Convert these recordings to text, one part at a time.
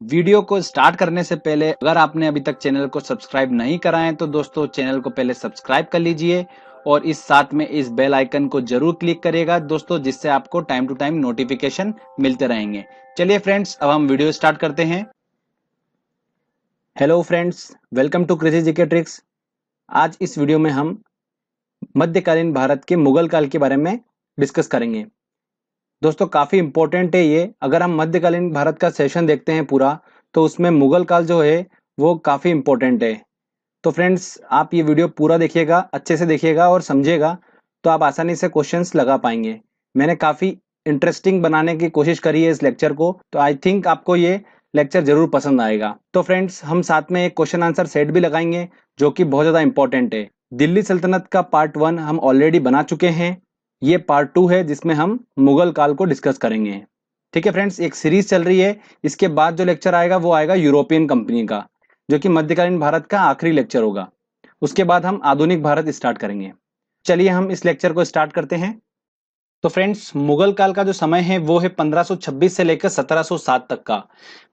Video को start करने से पहले अगर आपने अभी तक चैनल को सब्सक्राइब नहीं करा है तो दोस्तों चैनल को पहले सब्सक्राइब कर लीजिए और इस साथ में इस बेल आइकन को जरूर क्लिक करिएगा दोस्तों, जिससे आपको टाइम टू टाइम नोटिफिकेशन मिलते रहेंगे। चलिए फ्रेंड्स, अब हम वीडियो स्टार्ट करते हैं। Hello friends, welcome to crazy GK tricks. आज इस वीडियो में हम मध्यकालीन भारत के मुगल काल के बारे में डिस्कस करेंगे। दोस्तों काफी इंपॉर्टेंट है ये। अगर हम मध्यकालीन भारत का सेशन देखते हैं पूरा, तो उसमें मुगल काल जो है वो काफी इंपॉर्टेंट है। तो फ्रेंड्स, आप ये वीडियो पूरा देखिएगा, अच्छे से देखिएगा और समझिएगा, तो आप आसानी से क्वेश्चंस लगा पाएंगे। मैंने काफी इंटरेस्टिंग बनाने की कोशिश करी है इस लेक्चर को, तो आई थिंक आपको ये लेक्चर जरूर पसंद आएगा। तो फ्रेंड्स, हम साथ में एक क्वेश्चन आंसर सेट भी लगाएंगे जो कि बहुत ज्यादा इंपॉर्टेंट है। दिल्ली सल्तनत का पार्ट 1 हम ऑलरेडी बना चुके हैं। ये पार्ट 2 है जिसमें हम मुगल काल को डिस्कस करेंगे। ठीक है फ्रेंड्स, एक सीरीज चल रही है। इसके बाद जो लेक्चर आएगा वो आएगा यूरोपियन कंपनी का, जो कि मध्यकालीन भारत का आखिरी लेक्चर होगा। उसके बाद हम आधुनिक भारत स्टार्ट करेंगे। चलिए हम इस लेक्चर को स्टार्ट करते हैं। तो फ्रेंड्स, मुगल काल का जो समय है वो है 1526 से लेकर 1707 तक का।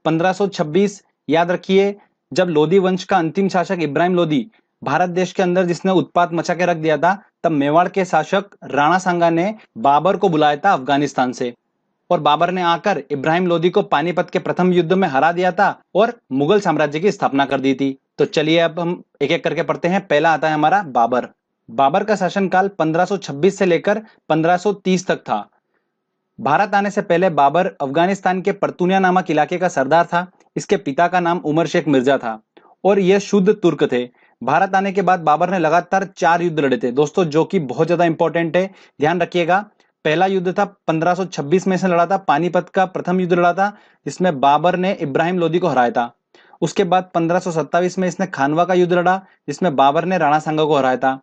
1526 याद रखिए, जब लोधी वंश का अंतिम शासक इब्राहिम लोधी भारत देश के अंदर जिसने उत्पात मचा के रख दिया था, तब मेवाड़ के शासक राणा सांगा ने बाबर को बुलाया था अफगानिस्तान से, और बाबर ने आकर इब्राहिम लोधी को पानीपत के प्रथम युद्ध में हरा दिया था और मुगल साम्राज्य की स्थापना कर दी थी। तो चलिए अब हम एक एक करके पढ़ते हैं। पहला आता है हमारा बाबर। बाबर का शासनकाल 1526 से लेकर 1530 तक था। भारत आने से पहले बाबर अफगानिस्तान के परतूनिया नामक इलाके का सरदार था। इसके पिता का नाम उमर शेख मिर्जा था और यह शुद्ध तुर्क थे। भारत आने के बाद बाबर ने लगातार 4 युद्ध लड़े थे दोस्तों, जो कि बहुत ज्यादा इंपॉर्टेंट है, ध्यान रखिएगा। पहला युद्ध था 1526 में इसने लड़ा था, पानीपत का प्रथम युद्ध लड़ा था, जिसमें बाबर ने इब्राहिम लोदी को हराया था। उसके बाद 1527 में इसने खानवा का युद्ध लड़ा, जिसमें बाबर ने राणा सांगा को हराया था।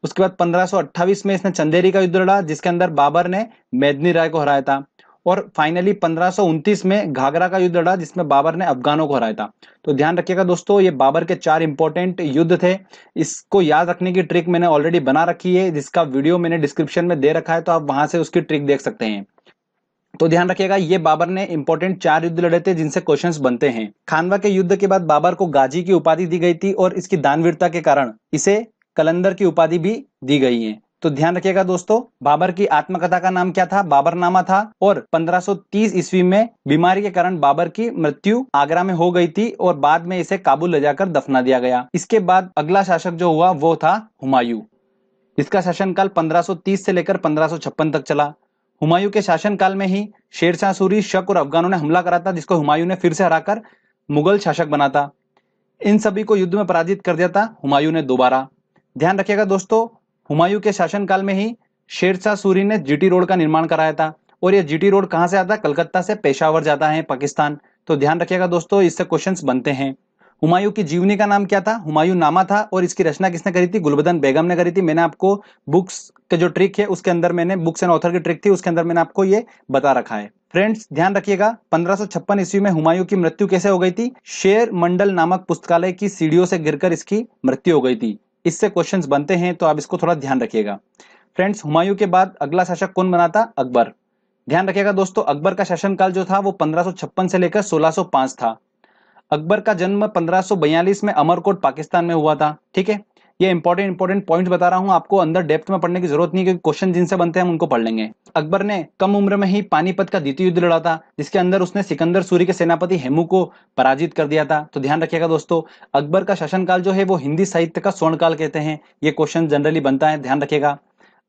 उसके बाद 1528 में इसने चंदेरी का युद्ध लड़ा, जिसके अंदर बाबर ने मेदिनी राय को हराया था। और फाइनली 1529 में घाघरा का युद्ध लड़ा, जिसमें बाबर ने अफगानों को हराया था। तो ध्यान रखिएगा दोस्तों, ये बाबर के 4 इंपॉर्टेंट युद्ध थे। इसको याद रखने की ट्रिक मैंने ऑलरेडी बना रखी है, जिसका वीडियो मैंने डिस्क्रिप्शन में दे रखा है, तो आप वहां से उसकी ट्रिक देख सकते हैं। तो ध्यान रखिएगा, ये बाबर ने इंपॉर्टेंट 4 युद्ध लड़े थे जिनसे क्वेश्चंस बनते हैं। खानवा के युद्ध के बाद बाबर को गाजी की उपाधि दी गई थी और इसकी दानवीरता के कारण इसे कलंदर की उपाधि भी दी गई है। तो ध्यान रखिएगा दोस्तों, बाबर की आत्मकथा का नाम क्या था? बाबरनामा था। और 1530 ईस्वी में बीमारी के कारण बाबर की मृत्यु आगरा में हो गई थी और बाद में इसे काबुल ले जाकर दफना दिया गया। इसके बाद अगला शासक जो हुआ वो था हुमायूं। इसका शासनकाल 1530 से लेकर 1556 तक चला। हुमायूं के शासनकाल में ही शेरशाह सूरी, शक और अफगानों ने हमला करा था, जिसको हुमायूं ने फिर से हराकर मुगल शासक बना था। इन सभी को युद्ध में पराजित कर दिया था हुमायूं ने दोबारा। ध्यान रखिएगा दोस्तों, हुमायूं के शासनकाल में ही शेरशाह सूरी ने जीटी रोड का निर्माण कराया था, और यह जीटी रोड कहां से आता है? कलकत्ता से पेशावर जाता है, पाकिस्तान। तो ध्यान रखिएगा दोस्तों, इससे क्वेश्चंस बनते हैं। हुमायूं की जीवनी का नाम क्या था? हुमायूं नामा था। और इसकी रचना किसने करी थी? गुलबदन बेगम ने करी थी। मैंने आपको बुक्स के जो ट्रिक है उसके अंदर, मैंने बुक्स एंड ऑथर की ट्रिक थी उसके अंदर मैंने आपको ये बता रखा है। फ्रेंड्स ध्यान रखिएगा, 1556 ईस्वी में हुमायूं की मृत्यु कैसे हो गई थी? शेर मंडल नामक पुस्तकालय की सीढ़ियों से गिरकर इसकी मृत्यु हो गई थी। इससे क्वेश्चंस बनते हैं, तो आप इसको थोड़ा ध्यान रखिएगा। फ्रेंड्स, हुमायूं के बाद अगला शासक कौन बना था? अकबर। ध्यान रखिएगा दोस्तों, अकबर का शासनकाल जो था वो 1556 से लेकर 1605 था। अकबर का जन्म 1542 में अमरकोट पाकिस्तान में हुआ था। ठीक है, ये इंपॉर्टेंट पॉइंट बता रहा हूं आपको, अंदर डेप्थ में पढ़ने की जरूरत नहीं, क्योंकि क्वेश्चन जिनसे बनते हैं हम उनको पढ़ लेंगे। अकबर ने कम उम्र में ही पानीपत का द्वितीय युद्ध लड़ा था, जिसके अंदर उसने सिकंदर सूरी के सेनापति हेमू को पराजित कर दिया था। तो ध्यान रखिएगा दोस्तों, अकबर का शासनकाल जो है वो हिंदी साहित्य का स्वर्णकाल कहते हैं। ये क्वेश्चन जनरली बनता है, ध्यान रखिएगा।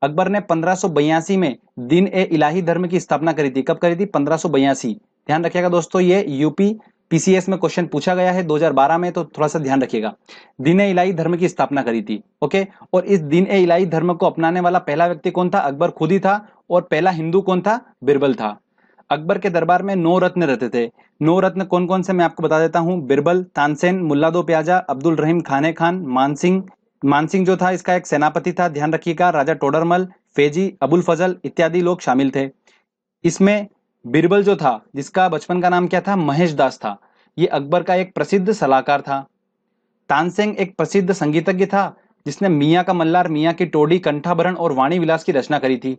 अकबर ने 1582 में दीन ए इलाही धर्म की स्थापना करी थी। कब करी थी? 1582। ध्यान रखिएगा दोस्तों, ये यूपी पीसीएस में क्वेश्चन पूछा गया है 2012 में, तो थोड़ा सा ध्यान रखिएगा। दीन ए इलाही धर्म की स्थापना करी थी। ओके, और इस दीन ए इलाही धर्म को अपनाने वाला पहला व्यक्ति कौन था? अकबर खुद ही था। और पहला हिंदू कौन था? बिरबल था। अकबर के दरबार में 9 रत्न रहते थे। 9 रत्न कौन कौन से मैं आपको बता देता हूं। बिरबल, तानसेन, मुल्ला दो प्याजा, अब्दुल रहीम खाने खान, मानसिंह। मानसिंह जो था इसका एक सेनापति था, ध्यान रखिएगा। राजा टोडरमल, फेजी, अबुल फजल इत्यादि लोग शामिल थे। इसमें बिरबल जो था, जिसका बचपन का नाम क्या था? महेश दास था, ये अकबर का एक प्रसिद्ध सलाहकार था। तानसेन एक प्रसिद्ध संगीतज्ञ था, जिसने मियाँ का मल्लार, मियाँ की टोडी, कंठाभरण और वाणी विलास की रचना करी थी।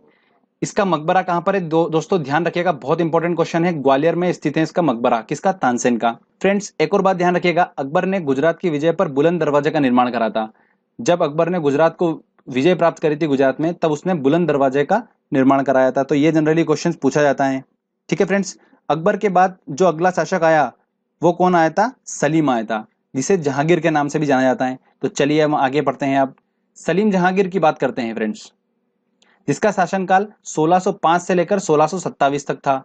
इसका मकबरा कहां पर है? दोस्तों ध्यान रखिएगा, बहुत इंपॉर्टेंट क्वेश्चन है। ग्वालियर में स्थित है इसका मकबरा। किसका? तानसेन का। फ्रेंड्स एक और बात ध्यान रखिएगा, अकबर ने गुजरात की विजय पर बुलंद दरवाजे का निर्माण करा था। जब अकबर ने गुजरात को विजय प्राप्त करी थी गुजरात में, तब उसने बुलंद दरवाजे का निर्माण कराया था। तो ये जनरली क्वेश्चन पूछा जाता है। ठीक है फ्रेंड्स, अकबर के बाद जो अगला शासक आया वो कौन आया था? सलीम आया था, जिसे जहांगीर के नाम से भी जाना जाता है। तो चलिए हम आगे बढ़ते हैं। अब सलीम जहांगीर की बात करते हैं फ्रेंड्स, जिसका शासनकाल 1605 से लेकर 1627 तक था।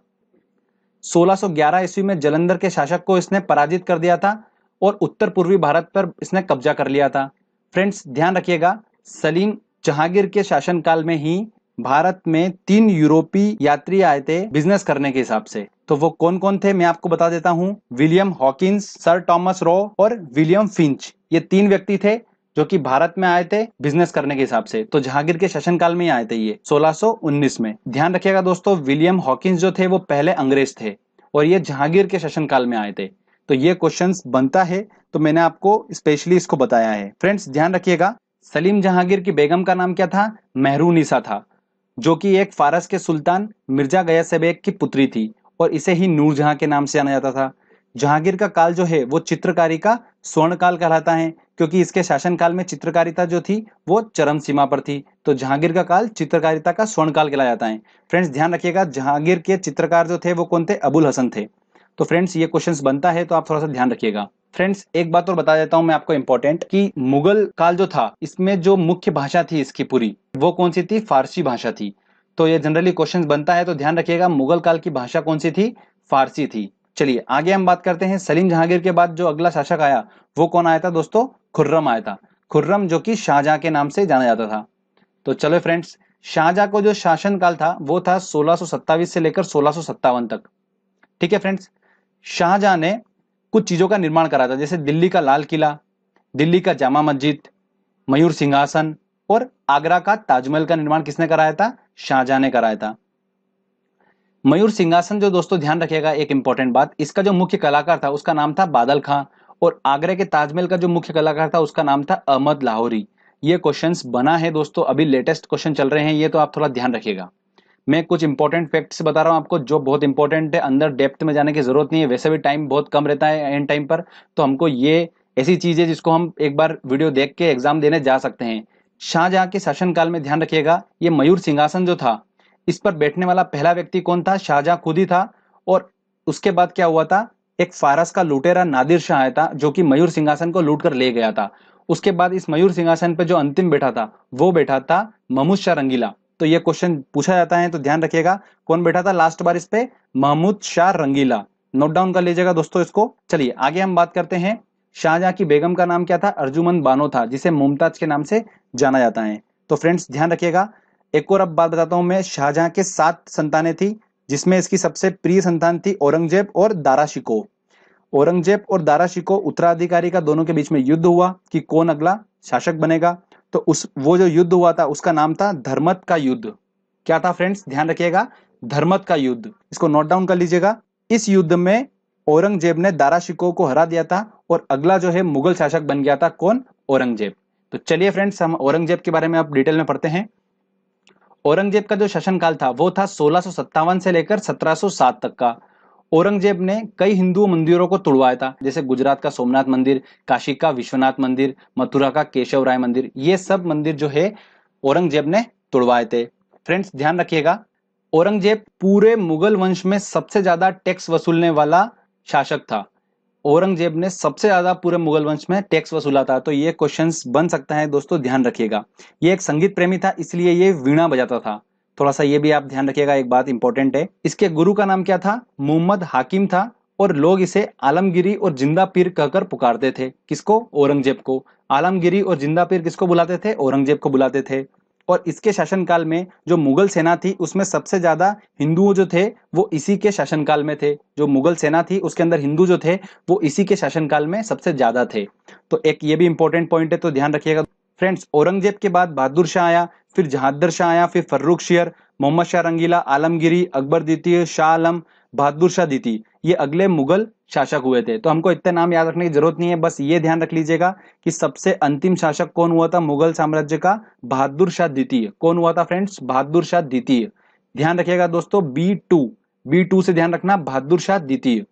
1611 ईस्वी में जालंधर के शासक को इसने पराजित कर दिया था और उत्तर पूर्वी भारत पर इसने कब्जा कर लिया था। फ्रेंड्स ध्यान रखिएगा, सलीम जहांगीर के शासनकाल में ही भारत में 3 यूरोपीय यात्री आए थे बिजनेस करने के हिसाब से। तो वो कौन कौन थे मैं आपको बता देता हूं। William Hawkins, sir Thomas raw और विलियम फिंच, ये 3 व्यक्ति थे जो कि भारत में आए थे बिजनेस करने के हिसाब से। तो जहांगीर के शासनकाल में ही आए थे ये 1619 में। ध्यान रखिएगा दोस्तों, विलियम हॉकिंस जो थे वो पहले अंग्रेज थे और ये जहांगीर के शासनकाल में आए थे। तो ये क्वेश्चंस बनता है, तो मैंने आपको स्पेशली इसको बताया है। फ्रेंड्स ध्यान रखिएगा, सलीम जहांगीर की बेगम का नाम क्या था? महरूनिसा था, जो कि एक फारस के सुल्तान मिर्जा गयास बेग की पुत्री थी और इसे ही नूरजहां के नाम से जाना जाता था। जहांगीर का काल जो है वो चित्रकारी का स्वर्ण काल कहलाता है, क्योंकि इसके शासनकाल में चित्रकारिता जो थी वो चरम सीमा पर थी। तो जहांगीर का काल चित्रकारिता का स्वर्ण काल कहलाया जाता है। फ्रेंड्स ध्यान रखिएगा, जहांगीर के चित्रकार जो थे वो कौन थे? अबुल हसन थे। तो फ्रेंड्स ये क्वेश्चंस बनता है, तो आप थोड़ा सा ध्यान रखिएगा। फ्रेंड्स एक बात और बता देता हूं मैं आपको इंपॉर्टेंट, कि मुगल काल जो था इसमें जो मुख्य भाषा थी इसकी पूरी, वो कौन सी थी? फारसी भाषा थी। तो ये जनरली क्वेश्चन बनता है, तो ध्यान रखिएगा, मुगल काल की भाषा कौन सी थी? फारसी थी। चलिए आगे हम बात करते हैं। सलीम जहांगीर के बाद जो अगला शासक आया वो कौन आया था दोस्तों? खुर्रम आया था। खुर्रम जो कि शाहजहां के नाम से जाना जाता था। तो चलो फ्रेंड्स, शाहजहां को जो शासन काल था वो था 1627 से लेकर 1657 तक। ठीक है फ्रेंड्स, शाहजहां ने कुछ चीजों का निर्माण करा था, जैसे दिल्ली का लाल किला, दिल्ली का जामा मस्जिद, मयूर सिंहासन और आगरा का ताजमहल का निर्माण किसने कराया था? शाहजहां ने कराया था। मयूर सिंहासन जो दोस्तों ध्यान रखिएगा, एक इंपॉर्टेंट बात, इसका जो मुख्य कलाकार था उसका नाम था बादल खां, और आगरा के ताजमहल का जो मुख्य कलाकार था उसका नाम था अहमद लाहौरी। ये क्वेश्चंस बना है दोस्तों, अभी लेटेस्ट क्वेश्चन चल रहे हैं ये, तो आप थोड़ा ध्यान रखिएगा। मैं कुछ इंपॉर्टेंट फैक्ट्स बता रहा हूं आपको जो बहुत इंपॉर्टेंट है, अंदर डेप्थ में जाने की जरूरत नहीं है, वैसे भी टाइम बहुत कम रहता है एंड टाइम पर, तो हमको ये ऐसी चीज है जिसको हम एक बार वीडियो देख के एग्जाम देने जा सकते हैं। शाहजहां के शासनकाल में ध्यान रखिएगा, ये मयूर सिंहासन जो था इस पर बैठने वाला पहला व्यक्ति कौन था? शाहजहां खुद ही था। और उसके बाद क्या हुआ था, एक फारस का लुटेरा नादिर शाह आया था जो कि मयूर सिंहासन को लूट कर ले गया था। उसके बाद इस मयूर सिंहासन पे जो अंतिम बैठा था वो बैठा था महमूद शाह रंगीला। तो ये क्वेश्चन पूछा जाता है, तो ध्यान रखिएगा कौन बैठा था लास्ट बार इस पे? महमूद शाह रंगीला। नोट डाउन कर लीजिएगा दोस्तों इसको। चलिए आगे हम बात करते हैं। शाहजहां की बेगम का नाम क्या था? अर्जुमंद बानो था, जिसे मुमताज के नाम से जाना जाता है। तो फ्रेंड्स ध्यान रखिएगा, एक और अब बात बताता हूं मैं। शाहजहां के 7 संतानें थी, जिसमें इसकी सबसे प्रिय संतान थी औरंगजेब और दारा शिकोह। औरंगजेब और दारा शिकोह उत्तराधिकारी का दोनों के बीच में युद्ध हुआ कि कौन अगला शासक बनेगा। तो उस वो जो युद्ध हुआ था उसका नाम था धर्मत का युद्ध। क्या था फ्रेंड्स? ध्यान रखिएगा, धर्मत का युद्ध। इसको नोट डाउन कर लीजिएगा। इस युद्ध में औरंगजेब ने दारा शिकोह को हरा दिया था और अगला जो है मुगल शासक बन गया था कौन? औरंगजेब। तो चलिए फ्रेंड्स, हम औरंगजेब के बारे में अब डिटेल में पढ़ते हैं। औरंगजेब का जो शासनकाल था वो था 1657 से लेकर 1707 तक का। औरंगजेब ने कई हिंदू मंदिरों को तुड़वाया था, जैसे गुजरात का सोमनाथ मंदिर, काशी का विश्वनाथ मंदिर, मथुरा का केशव राय मंदिर, ये सब मंदिर जो है औरंगजेब ने तुड़वाए थे। फ्रेंड्स ध्यान रखिएगा, औरंगजेब पूरे मुगल वंश में सबसे ज्यादा टैक्स वसूलने वाला शासक था। औरंगजेब ने सबसे ज्यादा पूरे मुगल वंश में टैक्स वसूला था। तो ये क्वेश्चंस बन सकता है दोस्तों, ध्यान रखिएगा। ये एक संगीत प्रेमी था, इसलिए ये वीणा बजाता था। थोड़ा सा ये भी आप ध्यान रखिएगा, एक बात इंपॉर्टेंट है। इसके गुरु का नाम क्या था? मोहम्मद हाकिम था, और लोग इसे आलमगिरी और जिंदा पीर कहकर पुकारते थे। किसको? औरंगजेब को। आलमगिरी और जिंदा पीर किसको बुलाते थे? औरंगजेब को बुलाते थे। और इसके शासनकाल में जो मुगल सेना थी उसमें सबसे ज्यादा हिंदुओं जो थे वो इसी के शासनकाल में थे। जो मुगल सेना थी उसके अंदर हिंदू जो थे वो इसी के शासनकाल में सबसे ज्यादा थे। तो एक ये भी इंपॉर्टेंट पॉइंट है, तो ध्यान रखिएगा। फ्रेंड्स औरंगजेब के बाद बहादुर शाह आया, फिर जहादर शाह आया, फिर फर्रुखशियर, मोहम्मद शाह रंगीला, आलमगिरी, अकबर द्वितीय, शाह आलम, बहादुर शाह द्वितीय, ये अगले मुगल शासक हुए थे। तो हमको इतने नाम याद रखने की जरूरत नहीं है, बस ये ध्यान रख लीजिएगा कि सबसे अंतिम शासक कौन हुआ था मुगल साम्राज्य का? बहादुर शाह द्वितीय। कौन हुआ था फ्रेंड्स? बहादुर शाह द्वितीय। ध्यान रखिएगा दोस्तों, बी टू से ध्यान रखना, बहादुर शाह द्वितीय।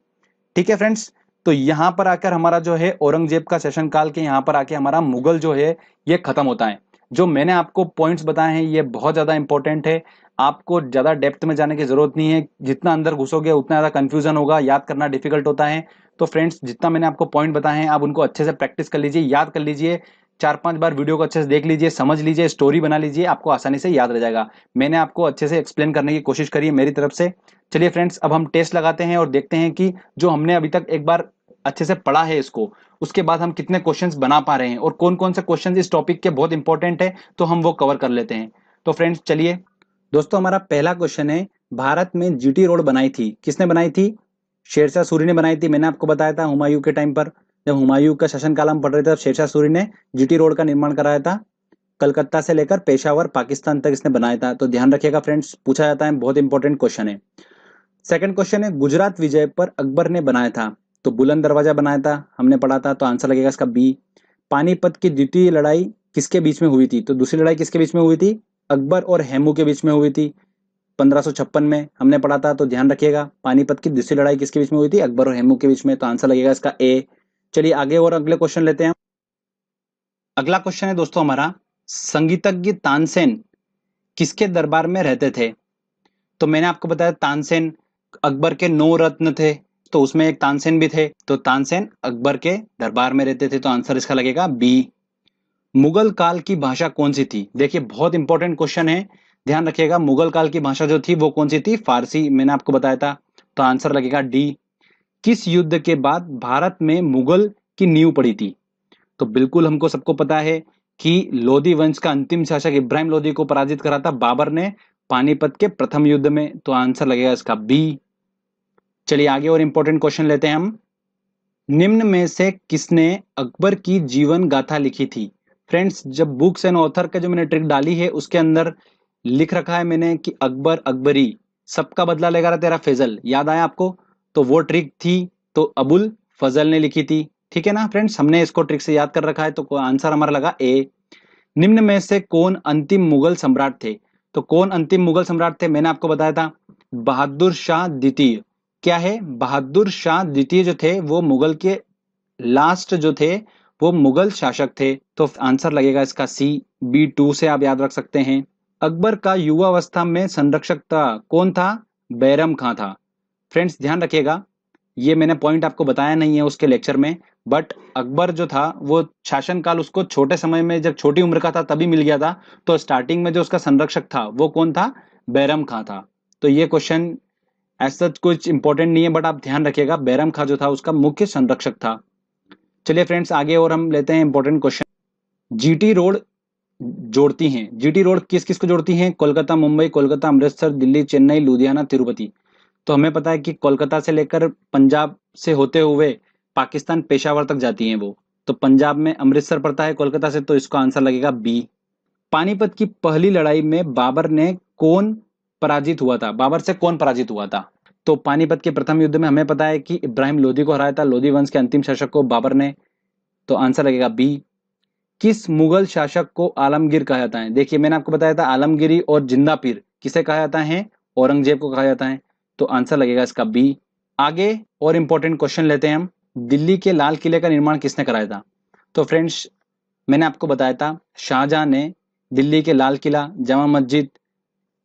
ठीक है फ्रेंड्स, तो यहां पर आकर हमारा जो है औरंगजेब का शासन काल के यहां पर आके हमारा मुगल जो है ये खत्म होता है। जो मैंने आपको पॉइंट्स बताए हैं ये बहुत ज्यादा इंपॉर्टेंट है, आपको ज्यादा डेप्थ में जाने की जरूरत नहीं है, जितना अंदर घुसोगे उतना ज्यादा कंफ्यूजन होगा, याद करना डिफिकल्ट होता है। तो फ्रेंड्स, जितना मैंने आपको पॉइंट बताए हैं आप उनको अच्छे से प्रैक्टिस कर लीजिए, याद कर लीजिए, 4-5 बार वीडियो को अच्छे से देख लीजिए, समझ लीजिए, स्टोरी बना लीजिए, आपको आसानी से याद रह जाएगा। मैंने आपको अच्छे से एक्सप्लेन करने की कोशिश करी है मेरी तरफ से। चलिए फ्रेंड्स, अब हम टेस्ट लगाते हैं और देखते हैं कि जो हमने अभी तक एक बार अच्छे से पढ़ा है इसको, उसके बाद हम कितने क्वेश्चंस बना पा रहे हैं और कौन कौन से क्वेश्चंस इस टॉपिक के बहुत इंपॉर्टेंट है, तो हम वो कवर कर लेते हैं। तो फ्रेंड्स चलिए दोस्तों, हमारा पहला क्वेश्चन है, भारत में जीटी रोड बनाई थी, किसने बनाई थी? शेरशाह सूरी ने बनाई थी। मैंने आपको बताया था हुमायूं के टाइम पर, जब हुमायूं का शासनकाल हम पढ़ रहे थे तब शेरशाह सूरी ने जीटी रोड का निर्माण कराया था। कलकत्ता से लेकर पेशावर पाकिस्तान तक इसने बनाया था। तो ध्यान रखिएगा फ्रेंड्स, पूछा जाता है, बहुत इंपॉर्टेंट क्वेश्चन है। सेकंड क्वेश्चन है, गुजरात विजय पर अकबर ने बनाया था, तो बुलंद दरवाजा बनाया था, हमने पढ़ा था, तो आंसर लगेगा इसका बी। पानीपत की द्वितीय लड़ाई किसके बीच में हुई थी? तो दूसरी लड़ाई किसके बीच में हुई थी? अकबर और हेमू के बीच में हुई थी 1556 में, हमने पढ़ा था। तो ध्यान रखिएगा, पानीपत की दूसरी लड़ाई किसके बीच में हुई थी? अकबर और हेमू के बीच में। तो आंसर लगेगा इसका ए। चलिए आगे और अगले क्वेश्चन लेते हैं। अगला क्वेश्चन है दोस्तों हमारा, संगीतज्ञ तानसेन किसके दरबार में रहते थे? तो मैंने आपको बताया तानसेन अकबर के 9 रत्न थे, तो उसमें एक तानसेन भी थे, तो तानसेन अकबर के दरबार में रहते थे। तो आंसर इसका लगेगा बी। मुगल काल की भाषा कौन सी थी? देखिए बहुत इंपॉर्टेंट क्वेश्चन है, ध्यान रखिएगा। मुगल काल की भाषा जो थी वो कौन सी थी? फारसी, मैंने आपको बताया था। तो आंसर लगेगा डी। किस युद्ध के बाद भारत में मुगल की नींव पड़ी थी? तो बिल्कुल हमको सबको पता है कि लोधी वंश का अंतिम शासक इब्राहिम लोधी को पराजित करा था बाबर ने पानीपत के प्रथम युद्ध में। तो आंसर लगेगा इसका बी। चलिए आगे और इंपॉर्टेंट क्वेश्चन लेते हैं हम। निम्न में से किसने अकबर की जीवन गाथा लिखी थी? फ्रेंड्स, जब बुक्स एंड ऑथर का जो मैंने ट्रिक डाली है उसके अंदर लिख रखा है मैंने कि अकबर अकबरी, सबका बदला लेगा रहा तेरा फैजल, याद आया आपको? तो वो ट्रिक थी, तो अबुल फजल ने लिखी थी। ठीक है ना फ्रेंड्स, हमने इसको ट्रिक से याद कर रखा है, तो आंसर हमारा लगा ए। निम्न में से कौन अंतिम मुगल सम्राट थे? तो कौन अंतिम मुगल सम्राट थे? मैंने आपको बताया था, बहादुर शाह द्वितीय। क्या है? बहादुर शाह द्वितीय जो थे वो मुगल के लास्ट जो थे वो मुगल शासक थे। तो आंसर लगेगा इसका सी। बी2 से आप याद रख सकते हैं। अकबर का युवावस्था में संरक्षक था, कौन था? बैरम खां था। फ्रेंड्स ध्यान रखिएगा, ये मैंने पॉइंट आपको बताया नहीं है उसके लेक्चर में, बट अकबर जो था वो शासनकाल उसको छोटे समय में, जब छोटी उम्र का था तभी मिल गया था। तो स्टार्टिंग में जो उसका संरक्षक था वो कौन था? बैरम खां था। तो ये क्वेश्चन ऐसा कुछ इंपॉर्टेंट नहीं है, बट आप ध्यान रखिएगा, बैरम खां जो था उसका मुख्य संरक्षक था। चलिए फ्रेंड्स आगे और हम लेते हैं इंपॉर्टेंट क्वेश्चन। जीटी रोड जोड़ती हैं, जीटी रोड किस किस को जोड़ती हैं? कोलकाता मुंबई, कोलकाता अमृतसर, दिल्ली चेन्नई, लुधियाना तिरुपति। तो हमें पता है कि कोलकाता से लेकर पंजाब से होते हुए पाकिस्तान पेशावर तक जाती हैं वो, तो पंजाब में अमृतसर पड़ता है कोलकाता से, तो इसका आंसर लगेगा बी। पानीपत की पहली लड़ाई में बाबर ने कौन पराजित हुआ था? बाबर से कौन पराजित हुआ था? तो पानीपत के प्रथम युद्ध में हमें पता है कि इब्राहिम लोधी को हराया था, लोधी वंश के अंतिम शासक को बाबर ने। तो आंसर लगेगा बी। किस मुगल शासक को आलमगीर कहा जाता है? देखिए मैंने आपको बताया था, आलमगिरी और जिंदा पीर किसे कहा जाता है? औरंगजेब को कहा जाता है। तो आंसर लगेगा इसका बी। आगे और इंपॉर्टेंट क्वेश्चन लेते हैं हम। दिल्ली के लाल किले का निर्माण किसने कराया था? तो फ्रेंड्स मैंने आपको बताया था, शाहजहां ने दिल्ली के लाल किला, जामा मस्जिद,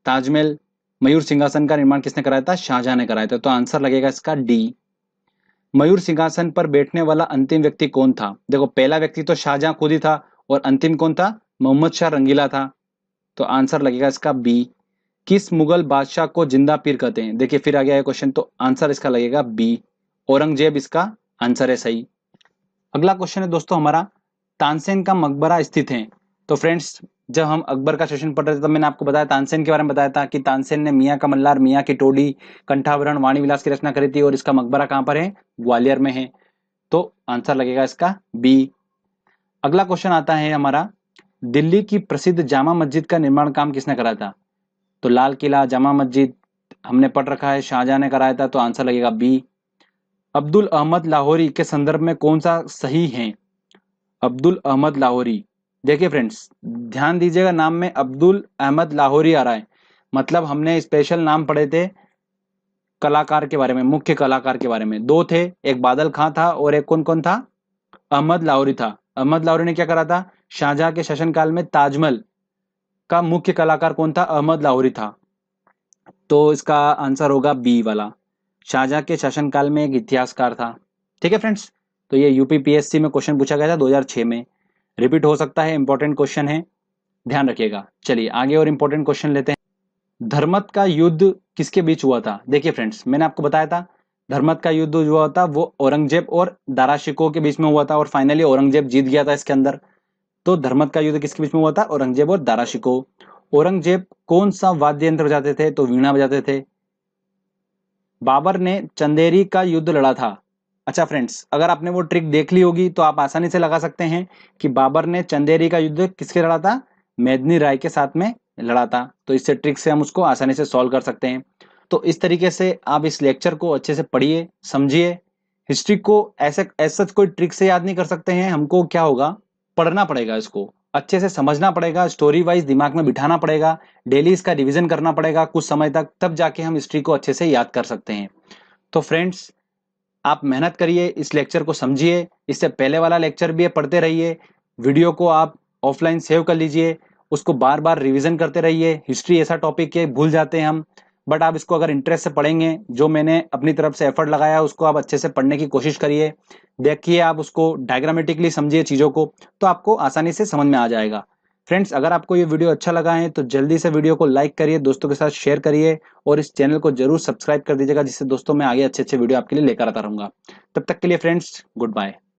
ताजमहल, मयूर सिंहासन का निर्माण किसने कराया था? शाहजहां ने कराया था। तो आंसर लगेगा इसका डी। मयूर सिंहासन पर बैठने वाला अंतिम व्यक्ति कौन था? देखो पहला व्यक्ति तो शाहजहां खुद ही था, और अंतिम कौन था? मोहम्मद शाह रंगीला था। तो आंसर लगेगा इसका बी। किस मुगल बादशाह को जिंदा पीर कहते हैं? देखिए फिर आ गया है क्वेश्चन, तो आंसर इसका लगेगा बी। औरंगजेब इसका आंसर है सही। अगला क्वेश्चन है दोस्तों हमारा, तानसेन का मकबरा स्थित है। तो फ्रेंड्स जब हम अकबर का शासन पढ़ रहे थे तब मैंने आपको बताया, तानसेन के बारे में बताया था कि तानसेन ने मियाँ का मल्लार, मियाँ की टोडी, कंठाभरण, वाणी विलास की रचना करी थी, और इसका मकबरा कहाँ पर है? ग्वालियर में है। तो आंसर लगेगा इसका बी। अगला क्वेश्चन आता है हमारा, दिल्ली की प्रसिद्ध जामा मस्जिद का निर्माण काम किसने कराया था? तो लाल किला, जामा मस्जिद हमने पढ़ रखा है, शाहजहां ने कराया था। तो आंसर लगेगा बी। अब्दुल अहमद लाहौरी के संदर्भ में कौन सा सही है? अब्दुल अहमद लाहौरी, देखिए फ्रेंड्स ध्यान दीजिएगा, नाम में अब्दुल अहमद लाहौरी आ रहा है, मतलब हमने स्पेशल नाम पढ़े थे कलाकार के बारे में, मुख्य कलाकार के बारे में। दो थे, एक बादल खां था और एक कौन कौन था? अहमद लाहौरी था। अहमद लाहौरी ने क्या करा था? शाहजहां के शासनकाल में ताजमहल का मुख्य कलाकार कौन था? अहमद लाहौरी था। तो इसका आंसर होगा बी वाला, शाहजहां के शासनकाल में एक इतिहासकार था। ठीक है फ्रेंड्स, तो ये यूपीपीएससी में क्वेश्चन पूछा गया था 2006 में, रिपीट हो सकता है, इंपॉर्टेंट क्वेश्चन है, ध्यान रखिएगा। चलिए आगे और इंपॉर्टेंट क्वेश्चन लेते हैं। धर्मत का युद्ध किसके बीच हुआ था? देखिए फ्रेंड्स, मैंने आपको बताया था धर्मत का युद्ध जो हुआ था वो औरंगजेब और दारा शिकोह के बीच में हुआ था और फाइनली औरंगजेब जीत गया था इसके अंदर। तो धर्मत का युद्ध किसके बीच में हुआ था? औरंगजेब और दारा शिकोह। औरंगजेब कौन सा वाद्य यंत्र बजाते थे? तो वीणा बजाते थे। बाबर ने चंदेरी का युद्ध लड़ा था। अच्छा फ्रेंड्स, अगर आपने वो ट्रिक देख ली होगी तो आप आसानी से लगा सकते हैं कि बाबर ने चंदेरी का युद्ध किसके लड़ा था? मेदिनी राय के साथ में लड़ा था। तो इससे ट्रिक से हम उसको आसानी से सॉल्व कर सकते हैं। तो इस तरीके से आप इस लेक्चर को अच्छे से पढ़िए, समझिए। हिस्ट्री को ऐसे ऐसा कोई ट्रिक से याद नहीं कर सकते हैं, हमको क्या होगा, पढ़ना पड़ेगा, इसको अच्छे से समझना पड़ेगा, स्टोरी वाइज दिमाग में बिठाना पड़ेगा, डेली इसका रिवीजन करना पड़ेगा कुछ समय तक, तब जाके हम हिस्ट्री को अच्छे से याद कर सकते हैं। तो फ्रेंड्स, आप मेहनत करिए, इस लेक्चर को समझिए, इससे पहले वाला लेक्चर भी है पढ़ते रहिए, वीडियो को आप ऑफलाइन सेव कर लीजिए, उसको बार बार रिवीजन करते रहिए। हिस्ट्री ऐसा टॉपिक है, भूल जाते हैं हम, बट आप इसको अगर इंटरेस्ट से पढ़ेंगे, जो मैंने अपनी तरफ से एफर्ट लगाया उसको आप अच्छे से पढ़ने की कोशिश करिए, देखिए, आप उसको डायग्रामेटिकली समझिए चीज़ों को, तो आपको आसानी से समझ में आ जाएगा। फ्रेंड्स, अगर आपको ये वीडियो अच्छा लगा है तो जल्दी से वीडियो को लाइक करिए, दोस्तों के साथ शेयर करिए और इस चैनल को जरूर सब्सक्राइब कर दीजिएगा, जिससे दोस्तों मैं आगे अच्छे अच्छे वीडियो आपके लिए लेकर आता रहूंगा। तब तक के लिए फ्रेंड्स, गुड बाय।